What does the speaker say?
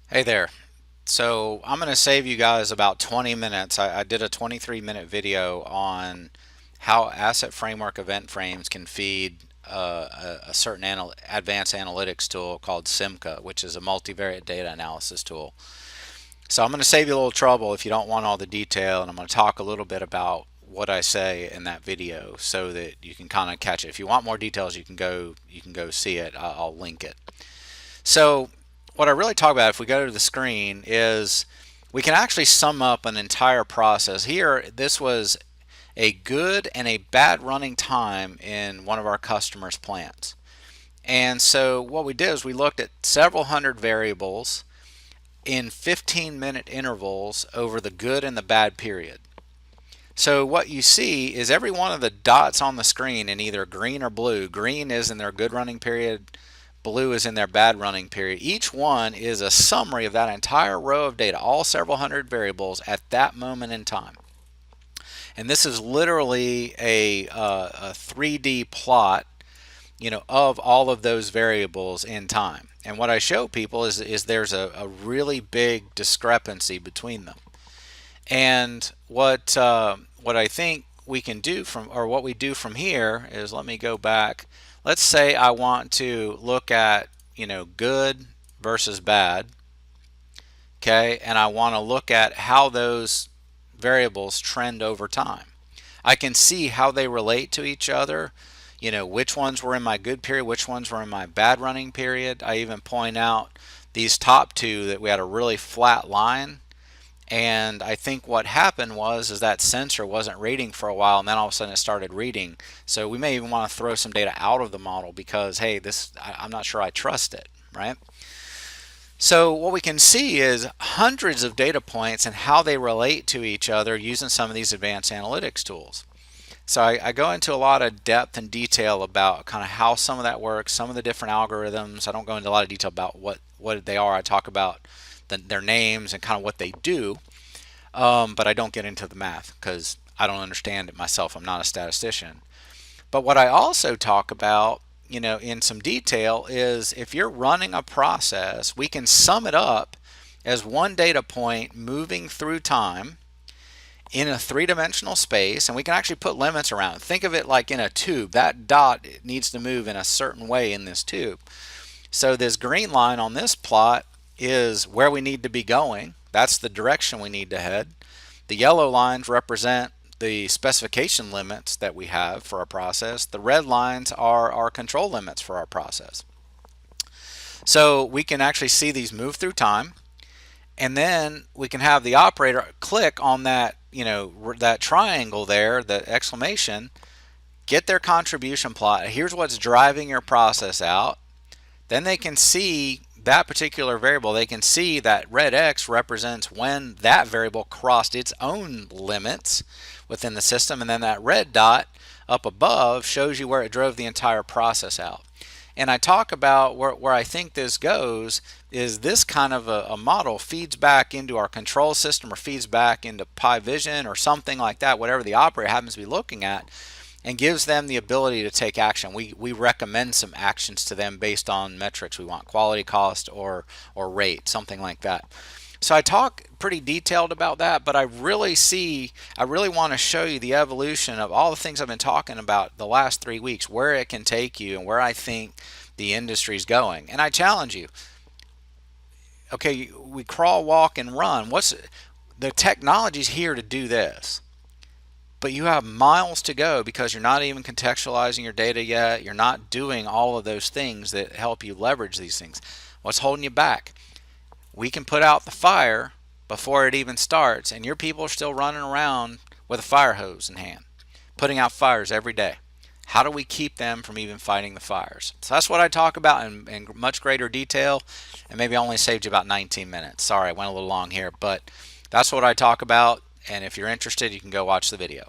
Hey there. So I'm going to save you guys about 20 minutes. I did a 23-minute video on how asset framework event frames can feed a certain advanced analytics tool called SIMCA, which is a multivariate data analysis tool. So I'm going to save you a little trouble if you don't want all the detail, and I'm going to talk a little bit about what I say in that video so that you can kind of catch it. If you want more details, you can go see it. I'll link it. So what I really talk about, if we go to the screen, is we can actually sum up an entire process. Here, this was a good and a bad running time in one of our customers' plants. And so what we did is we looked at several hundred variables in 15-minute intervals over the good and the bad period. So what you see is every one of the dots on the screen in either green or blue. Green is in their good running period, blue is in their bad running period. Each one is a summary of that entire row of data, all several hundred variables at that moment in time. And this is literally a 3D plot, of all of those variables in time. And what I show people is there's a really big discrepancy between them. And what I think we can do what we do from here is, let me go back. Let's say I want to look at, good versus bad, okay, and I want to look at how those variables trend over time. I can see how they relate to each other, which ones were in my good period, which ones were in my bad running period. I even point out these top two that we had a really flat line. And I think what happened is that sensor wasn't reading for a while, and then all of a sudden it started reading. So we may even want to throw some data out of the model because, hey, I'm not sure I trust it, right? So what we can see is hundreds of data points and how they relate to each other using some of these advanced analytics tools. So I go into a lot of depth and detail about kind of how some of that works, some of the different algorithms. I don't go into a lot of detail about what they are. I talk about their names and kind of what they do, but I don't get into the math because I don't understand it myself. I'm not a statistician. But what I also talk about, in some detail is if you're running a process, we can sum it up as one data point moving through time in a three-dimensional space, and we can actually put limits around it. Think of it like in a tube. That dot needs to move in a certain way in this tube. So this green line on this plot is where we need to be going. That's the direction we need to head. The yellow lines represent the specification limits that we have for our process. The red lines are our control limits for our process. So we can actually see these move through time, and then we can have the operator click on that, that triangle there, the exclamation, get their contribution plot. Here's what's driving your process out. Then they can see that particular variable. They can see that red X represents when that variable crossed its own limits within the system, and then that red dot up above shows you where it drove the entire process out. And I talk about where I think this goes is this kind of a model feeds back into our control system or feeds back into PyVision or something like that, whatever the operator happens to be looking at, and gives them the ability to take action. We recommend some actions to them based on metrics we want, quality, cost, or rate, something like that. So I talk pretty detailed about that, but I really want to show you the evolution of all the things I've been talking about the last 3 weeks, where it can take you and where I think the industry's going. And I challenge you, okay, we crawl, walk, and run. The technology's here to do this. But you have miles to go because you're not even contextualizing your data yet. You're not doing all of those things that help you leverage these things. What's holding you back? We can put out the fire before it even starts, and your people are still running around with a fire hose in hand, putting out fires every day. How do we keep them from even fighting the fires? So that's what I talk about in much greater detail, and maybe I only saved you about 19 minutes. Sorry, I went a little long here, but that's what I talk about, and if you're interested, you can go watch the video.